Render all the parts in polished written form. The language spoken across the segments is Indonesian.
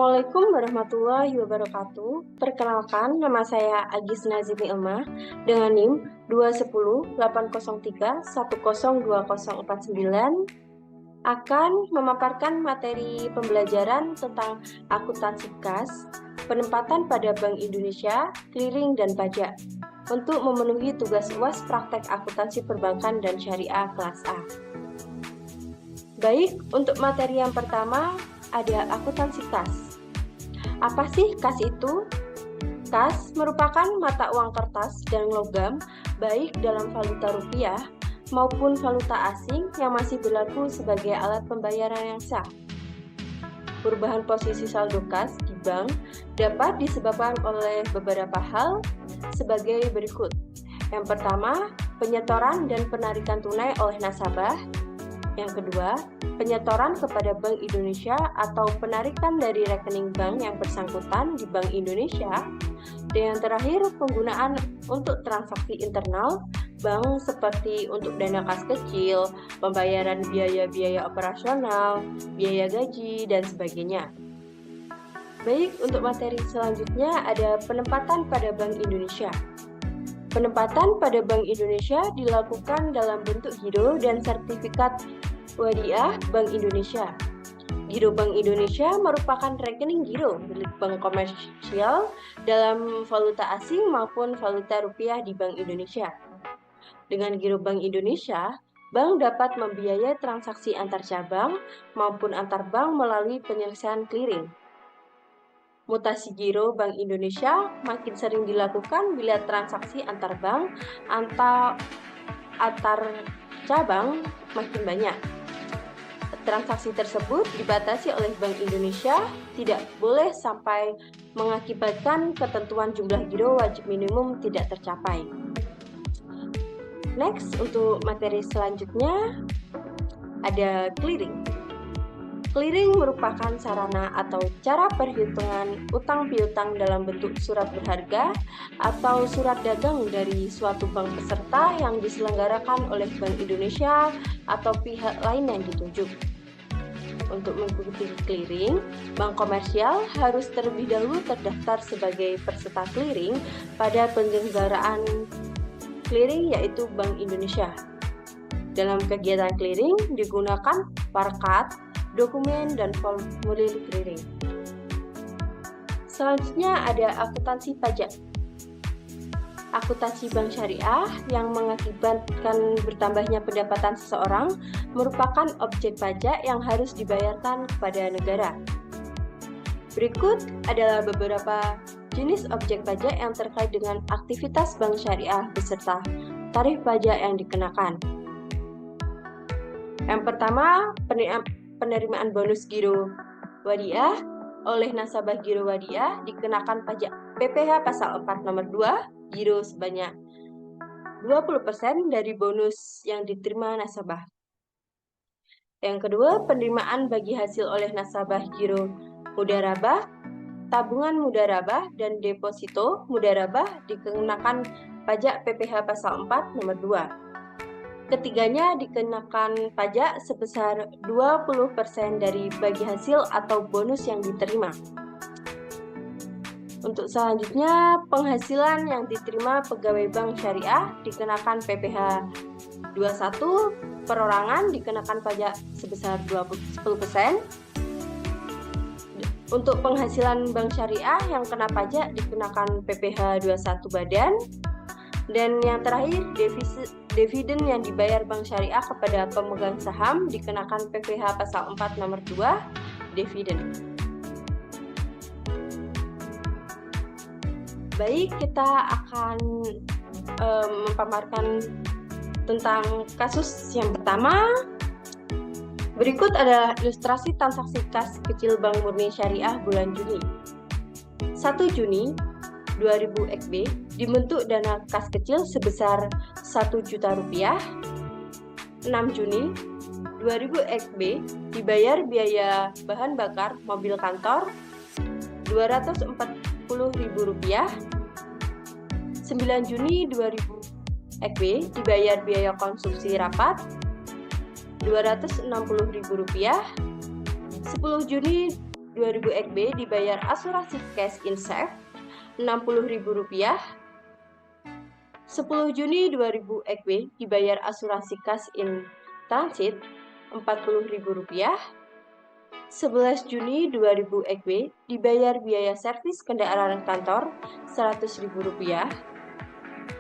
Assalamualaikum warahmatullahi wabarakatuh. Perkenalkan, nama saya Agis Nazimi Ilmah dengan NIM 21080310249 akan memaparkan materi pembelajaran tentang akuntansi kas, penempatan pada Bank Indonesia, clearing dan pajak untuk memenuhi tugas UAS praktek akuntansi perbankan dan syariah kelas A. Baik, untuk materi yang pertama ada akuntansi kas. Apa sih kas itu? Kas merupakan mata uang kertas dan logam baik dalam valuta rupiah maupun valuta asing yang masih berlaku sebagai alat pembayaran yang sah. Perubahan posisi saldo kas di bank dapat disebabkan oleh beberapa hal sebagai berikut. Yang pertama, penyetoran dan penarikan tunai oleh nasabah. Yang kedua, penyetoran kepada Bank Indonesia atau penarikan dari rekening bank yang bersangkutan di Bank Indonesia. Dan yang terakhir, penggunaan untuk transaksi internal bank seperti untuk dana kas kecil, pembayaran biaya-biaya operasional, biaya gaji, dan sebagainya. Baik, untuk materi selanjutnya ada penempatan pada Bank Indonesia. Penempatan pada Bank Indonesia dilakukan dalam bentuk giro dan sertifikat wadiah Bank Indonesia. Giro Bank Indonesia merupakan rekening giro milik bank komersial dalam valuta asing maupun valuta rupiah di Bank Indonesia. Dengan giro Bank Indonesia, bank dapat membiayai transaksi antar cabang maupun antar bank melalui penyelesaian clearing. Mutasi giro Bank Indonesia makin sering dilakukan bila transaksi antar bank antar cabang makin banyak. Transaksi tersebut dibatasi oleh Bank Indonesia, tidak boleh sampai mengakibatkan ketentuan jumlah giro wajib minimum tidak tercapai. Next, untuk materi selanjutnya ada clearing. Clearing merupakan sarana atau cara perhitungan utang piutang dalam bentuk surat berharga atau surat dagang dari suatu bank peserta yang diselenggarakan oleh Bank Indonesia atau pihak lain yang ditunjuk. Untuk mengikuti clearing, bank komersial harus terlebih dahulu terdaftar sebagai peserta clearing pada penyelenggaraan clearing yaitu Bank Indonesia. Dalam kegiatan clearing digunakan parkat, dokumen, dan formulir clearing. Selanjutnya ada akuntansi pajak. Akuntansi bank syariah yang mengakibatkan bertambahnya pendapatan seseorang merupakan objek pajak yang harus dibayarkan kepada negara. Berikut adalah beberapa jenis objek pajak yang terkait dengan aktivitas bank syariah beserta tarif pajak yang dikenakan. Yang pertama, penerimaan bonus giro wadiah oleh nasabah giro wadiah dikenakan pajak PPh pasal 4 nomor 2 giro sebanyak 20% dari bonus yang diterima nasabah. Yang kedua, penerimaan bagi hasil oleh nasabah giro mudharabah, tabungan mudharabah, dan deposito mudharabah dikenakan pajak PPh pasal 4 nomor 2. Ketiganya dikenakan pajak sebesar 20% dari bagi hasil atau bonus yang diterima. Untuk selanjutnya, penghasilan yang diterima pegawai bank syariah dikenakan PPh 21, perorangan dikenakan pajak sebesar 10%. Untuk penghasilan bank syariah yang kena pajak dikenakan PPh 21 badan. Dan yang terakhir, dividen yang dibayar bank syariah kepada pemegang saham dikenakan PPh pasal 4 nomor 2, dividen. Baik, kita akan memaparkan tentang kasus yang pertama. Berikut adalah ilustrasi transaksi kas kecil Bank Murni Syariah bulan Juni. 1 Juni 2000 XB dibentuk dana kas kecil sebesar 1 juta rupiah. 6 Juni 2000 XB dibayar biaya bahan bakar mobil kantor Rp240.000. 9 Juni 2000 XB dibayar biaya konsumsi rapat Rp260.000. 10 Juni 2000 EKB dibayar asuransi cash in safe Rp60.000. 10 Juni 2000 EKB dibayar asuransi cash in transit Rp40.000. 11 Juni 2000 EKB dibayar biaya servis kendaraan kantor Rp100.000.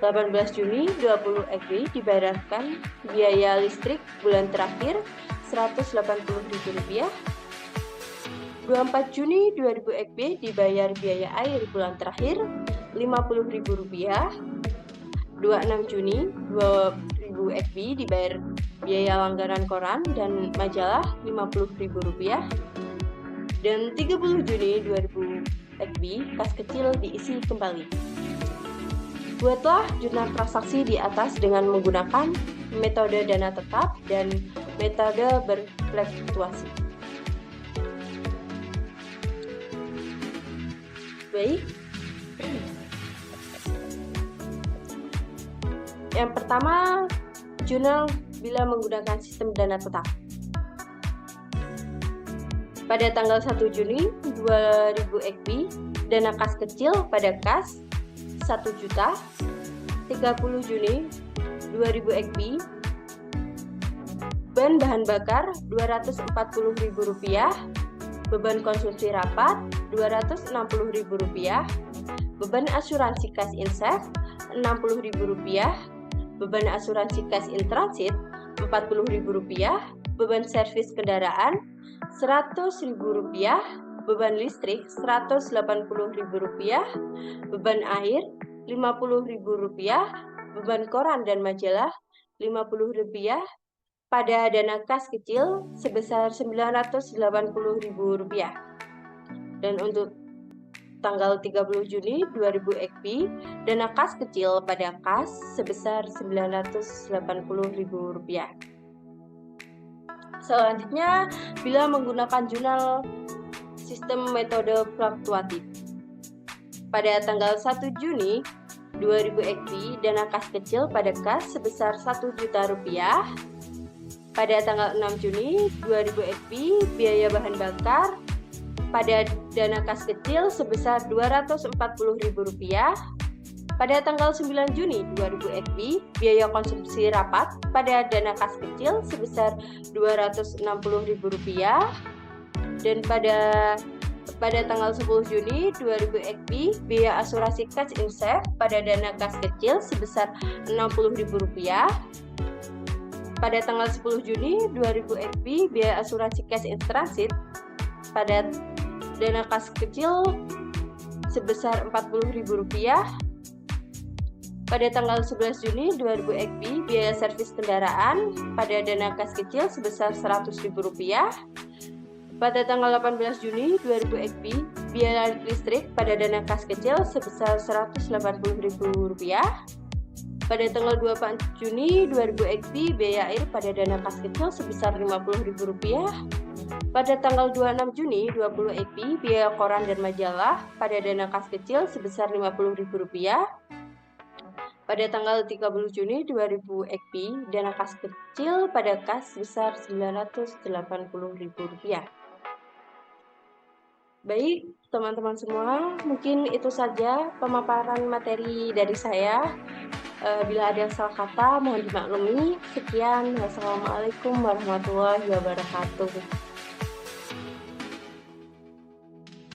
18 Juni 20 EKB dibayarkan biaya listrik bulan terakhir Rp180.000. 24 Juni 2000 EKB dibayar biaya air bulan terakhir Rp50.000. 26 Juni 2000 EKB dibayar biaya langganan koran dan majalah Rp50.000. Dan 30 Juni 2000 EKB kas kecil diisi kembali. Buatlah jurnal transaksi di atas dengan menggunakan metode dana tetap dan metode berfluktuasi. Baik. Yang pertama, jurnal bila menggunakan sistem dana tetap. Pada tanggal 1 Juni 2000 EKB, dana kas kecil pada kas 1 juta. 30 Juni 2000 EKB, bahan bakar Rp240.000, beban konsumsi rapat Rp260.000, beban asuransi cash in safe Rp60.000, beban asuransi cash in transit Rp40.000, beban servis kendaraan Rp100.000, beban listrik Rp180.000, beban air Rp50.000, beban koran dan majalah Rp50.000, pada dana kas kecil sebesar Rp980.000. Dan untuk tanggal 30 Juni 2000 EKB, dana kas kecil pada kas sebesar Rp980.000. Selanjutnya, bila menggunakan jurnal sistem metode fluktuatif. Pada tanggal 1 Juni 2000 EKB, dana kas kecil pada kas sebesar Rp1 juta. Pada tanggal 6 Juni 2000 EKB, biaya bahan bakar pada dana kas kecil sebesar Rp240.000. Pada tanggal 9 Juni 2000 EKB, biaya konsumsi rapat pada dana kas kecil sebesar Rp260.000. Dan pada tanggal 10 Juni 2000 EKB, biaya asuransi cash in safe pada dana kas kecil sebesar Rp60.000. Pada tanggal 10 Juni 2000 EKB, biaya asuransi cash in transit pada dana kas kecil sebesar Rp40.000. Pada tanggal 11 Juni 2000 EKB, biaya servis kendaraan pada dana kas kecil sebesar Rp100.000. Pada tanggal 18 Juni 2000 EKB, biaya listrik pada dana kas kecil sebesar Rp180.000. Pada tanggal 24 Juni 2000 EKB, biaya air pada dana kas kecil sebesar Rp50.000. Pada tanggal 26 Juni 20 EKB, biaya koran dan majalah pada dana kas kecil sebesar Rp50.000. Pada tanggal 30 Juni 2000 EKB, dana kas kecil pada kas sebesar Rp980.000. Baik, teman-teman semua, mungkin itu saja pemaparan materi dari saya. Bila ada yang salah kata, mohon dimaklumi. Sekian, wassalamualaikum warahmatullahi wabarakatuh.